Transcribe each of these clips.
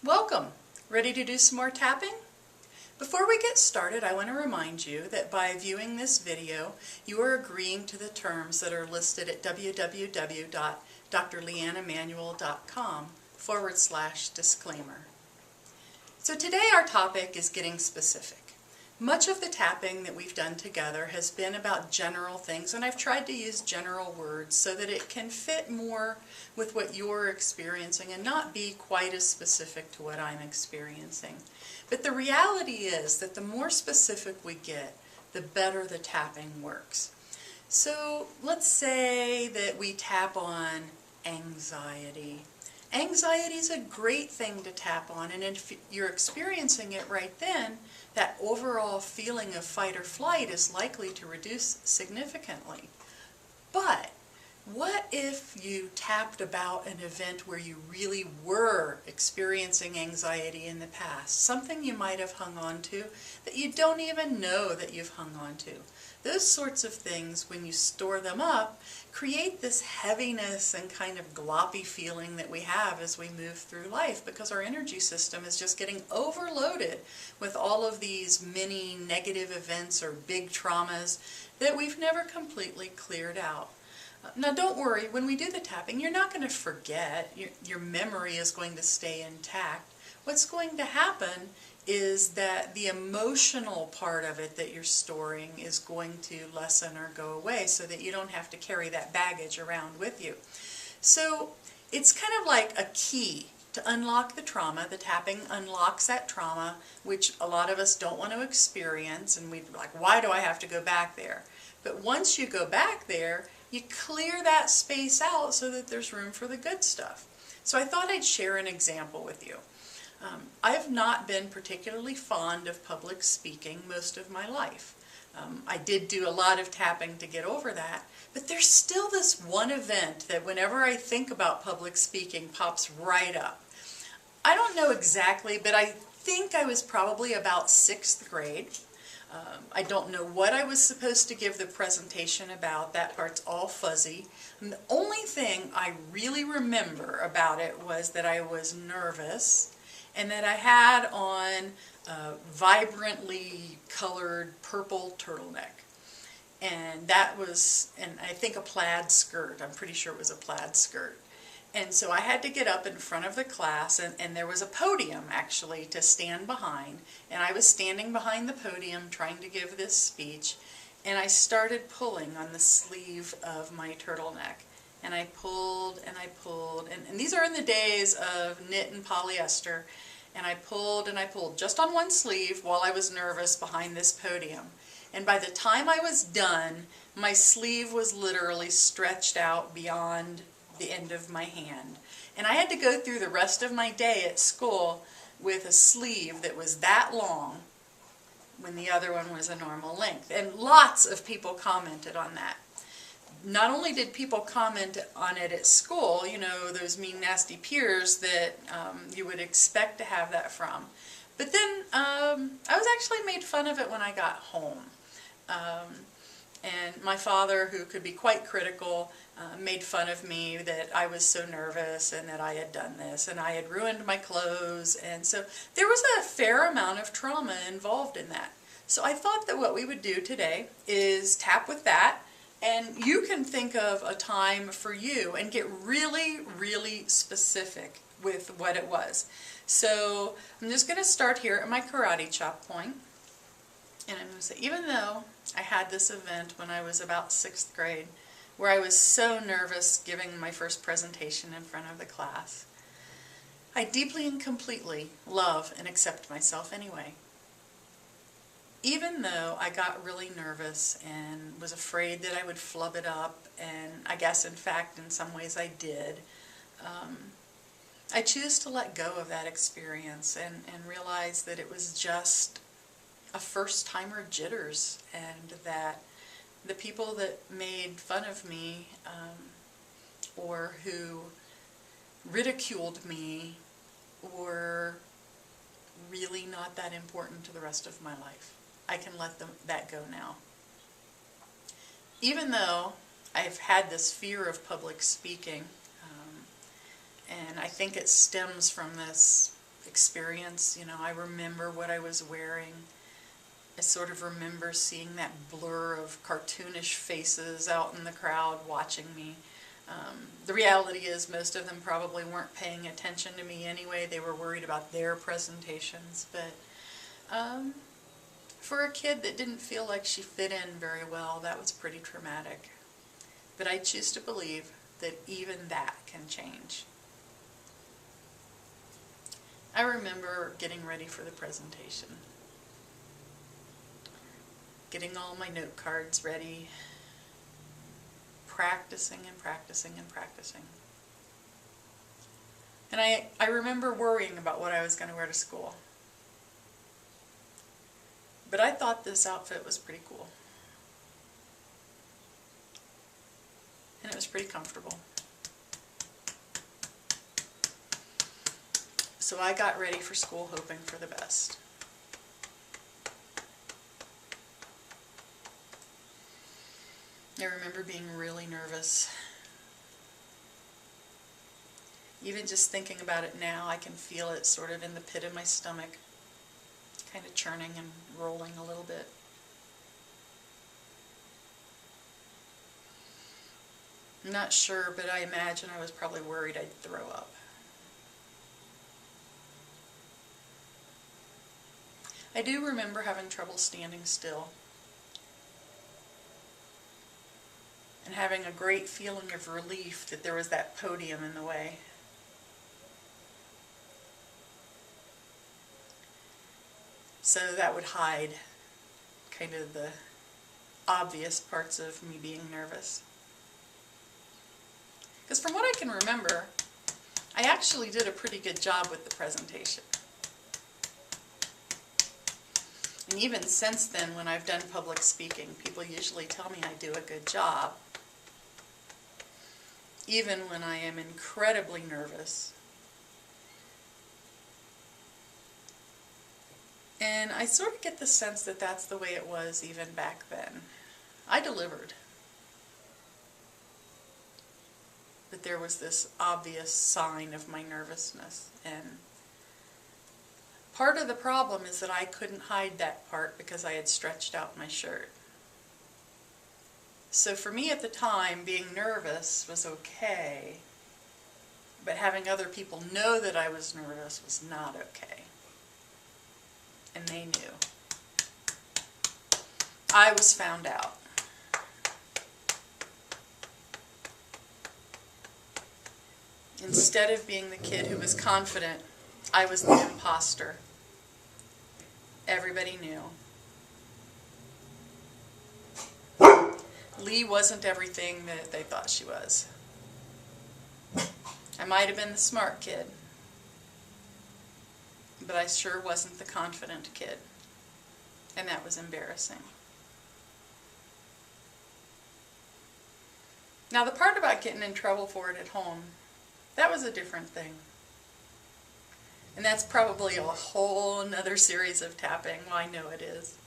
Welcome! Ready to do some more tapping? Before we get started, I want to remind you that by viewing this video, you are agreeing to the terms that are listed at www.drleannamanuel.com/disclaimer. So today our topic is getting specific. Much of the tapping that we've done together has been about general things, and I've tried to use general words so that it can fit more with what you're experiencing and not be quite as specific to what I'm experiencing. But the reality is that the more specific we get, the better the tapping works. So let's say that we tap on anxiety. Anxiety is a great thing to tap on, and if you're experiencing it right then, that overall feeling of fight or flight is likely to reduce significantly. But what if you tapped about an event where you really were experiencing anxiety in the past, something you might have hung on to that you don't even know that you've hung on to? Those sorts of things, when you store them up, create this heaviness and kind of gloppy feeling that we have as we move through life, because our energy system is just getting overloaded with all of these mini negative events or big traumas that we've never completely cleared out. Now don't worry, when we do the tapping, you're not going to forget. Your memory is going to stay intact. What's going to happen is that the emotional part of it that you're storing is going to lessen or go away so that you don't have to carry that baggage around with you. So it's kind of like a key to unlock the trauma. The tapping unlocks that trauma, which a lot of us don't want to experience, and we're like, why do I have to go back there? But once you go back there, you clear that space out so that there's room for the good stuff. So I thought I'd share an example with you. I've not been particularly fond of public speaking most of my life. I did do a lot of tapping to get over that, but there's still this one event that whenever I think about public speaking pops right up. I don't know exactly, but I think I was probably about 6th grade. I don't know what I was supposed to give the presentation about. That part's all fuzzy. And the only thing I really remember about it was that I was nervous and that I had on a vibrantly colored purple turtleneck. And that was, and I think a plaid skirt. I'm pretty sure it was a plaid skirt. And so I had to get up in front of the class, and there was a podium actually to stand behind, and I was standing behind the podium trying to give this speech, and I started pulling on the sleeve of my turtleneck. And I pulled and I pulled, and these are in the days of knit and polyester, and I pulled just on one sleeve while I was nervous behind this podium. And by the time I was done, my sleeve was literally stretched out beyond the end of my hand. And I had to go through the rest of my day at school with a sleeve that was that long when the other one was a normal length. And lots of people commented on that. Not only did people comment on it at school, you know, those mean, nasty peers that you would expect to have that from, but then I was actually made fun of it when I got home. And my father, who could be quite critical, made fun of me that I was so nervous and that I had done this and I had ruined my clothes. And so there was a fair amount of trauma involved in that. So I thought that what we would do today is tap with that, and you can think of a time for you and get really, really specific with what it was. So I'm just going to start here at my karate chop point. And I'm going to say, even though I had this event when I was about 6th grade, where I was so nervous giving my first presentation in front of the class, I deeply and completely love and accept myself anyway. Even though I got really nervous and was afraid that I would flub it up, and I guess in fact in some ways I did, I choose to let go of that experience and realize that it was just a first-timer jitters, and that the people that made fun of me or who ridiculed me were really not that important to the rest of my life. I can let that go now. Even though I've had this fear of public speaking, and I think it stems from this experience. You know, I remember what I was wearing. I sort of remember seeing that blur of cartoonish faces out in the crowd watching me. The reality is most of them probably weren't paying attention to me anyway. They were worried about their presentations. But for a kid that didn't feel like she fit in very well, that was pretty traumatic. But I choose to believe that even that can change. I remember getting ready for the presentation, getting all my note cards ready, practicing and practicing and practicing. And I remember worrying about what I was going to wear to school. But I thought this outfit was pretty cool. And it was pretty comfortable. So I got ready for school hoping for the best. I remember being really nervous. Even just thinking about it now, I can feel it sort of in the pit of my stomach, kind of churning and rolling a little bit. I'm not sure, but I imagine I was probably worried I'd throw up. I do remember having trouble standing still and having a great feeling of relief that there was that podium in the way. So that would hide kind of the obvious parts of me being nervous. Because from what I can remember, I actually did a pretty good job with the presentation. And even since then, when I've done public speaking, people usually tell me I do a good job. Even when I am incredibly nervous. And I sort of get the sense that that's the way it was even back then. I delivered. But there was this obvious sign of my nervousness. And part of the problem is that I couldn't hide that part because I had stretched out my shirt. So for me at the time, being nervous was okay, but having other people know that I was nervous was not okay. And they knew. I was found out. Instead of being the kid who was confident, I was the imposter. Everybody knew. Lee wasn't everything that they thought she was. I might have been the smart kid, but I sure wasn't the confident kid, and that was embarrassing. Now the part about getting in trouble for it at home, that was a different thing. And that's probably a whole another series of tapping, well I know it is,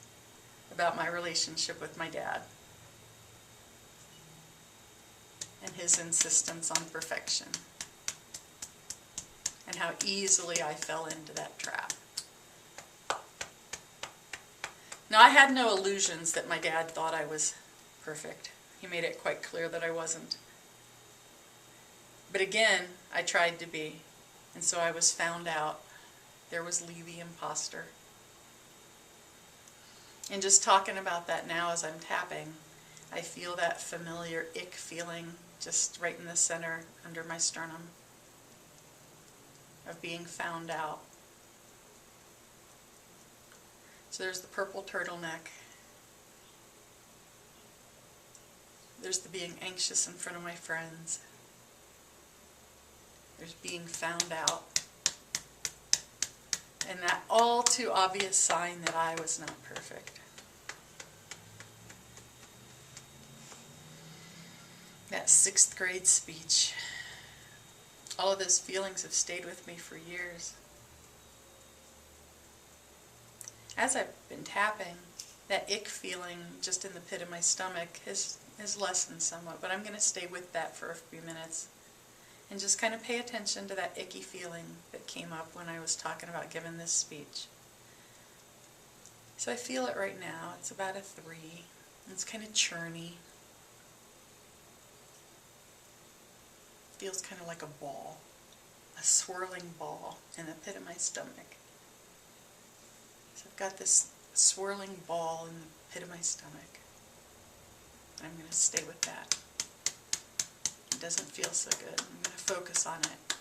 about my relationship with my dad. And his insistence on perfection. And how easily I fell into that trap. Now I had no illusions that my dad thought I was perfect. He made it quite clear that I wasn't. But again, I tried to be. And so I was found out. There was Lee the imposter. And just talking about that now as I'm tapping, I feel that familiar ick feeling just right in the center under my sternum of being found out. So there's the purple turtleneck. There's the being anxious in front of my friends. There's being found out. And that all too obvious sign that I was not perfect. That 6th grade speech. All of those feelings have stayed with me for years. As I've been tapping, that ick feeling just in the pit of my stomach has lessened somewhat, but I'm going to stay with that for a few minutes And just kind of pay attention to that icky feeling that came up when I was talking about giving this speech. So I feel it right now. It's about a 3. It's kind of churny. Feels kind of like a ball, a swirling ball in the pit of my stomach. So I've got this swirling ball in the pit of my stomach. I'm going to stay with that. It doesn't feel so good. I'm going to focus on it.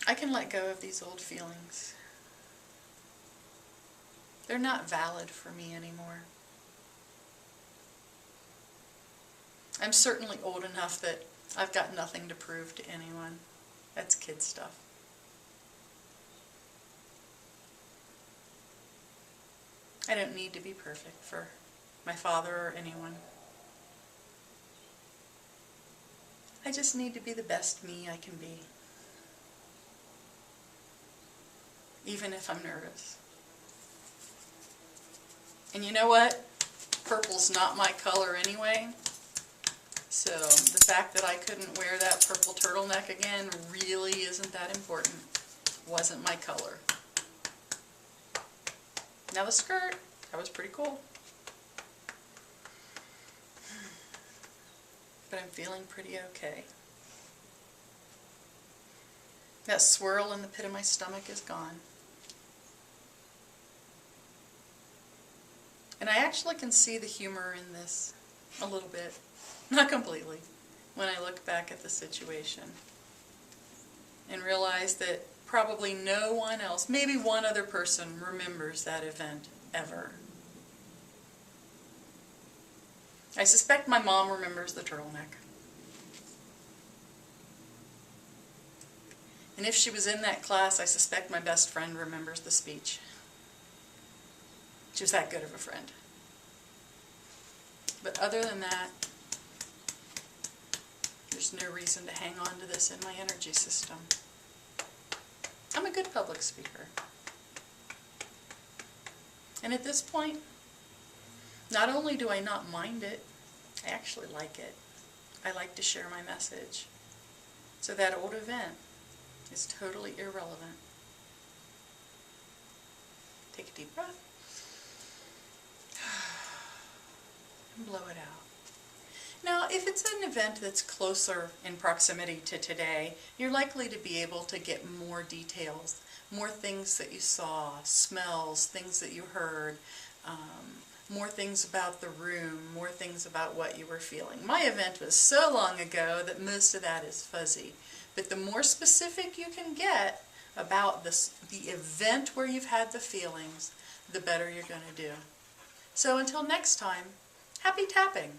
I can let go of these old feelings. They're not valid for me anymore. I'm certainly old enough that I've got nothing to prove to anyone. That's kid stuff. I don't need to be perfect for my father or anyone. I just need to be the best me I can be. Even if I'm nervous. And you know what? Purple's not my color anyway. So the fact that I couldn't wear that purple turtleneck again really isn't that important. It wasn't my color. Now the skirt, that was pretty cool. But I'm feeling pretty okay. That swirl in the pit of my stomach is gone. And I actually can see the humor in this a little bit, not completely, when I look back at the situation and realize that probably no one else, maybe one other person, remembers that event ever. I suspect my mom remembers the turtleneck. And if she was in that class, I suspect my best friend remembers the speech. She was that good of a friend. But other than that, there's no reason to hang on to this in my energy system. I'm a good public speaker. And at this point, not only do I not mind it, I actually like it. I like to share my message. So that old event is totally irrelevant. Take a deep breath. And blow it out. Now, if it's an event that's closer in proximity to today, you're likely to be able to get more details, more things that you saw, smells, things that you heard, more things about the room, more things about what you were feeling. My event was so long ago that most of that is fuzzy. But the more specific you can get about the event where you've had the feelings, the better you're going to do. So until next time, happy tapping!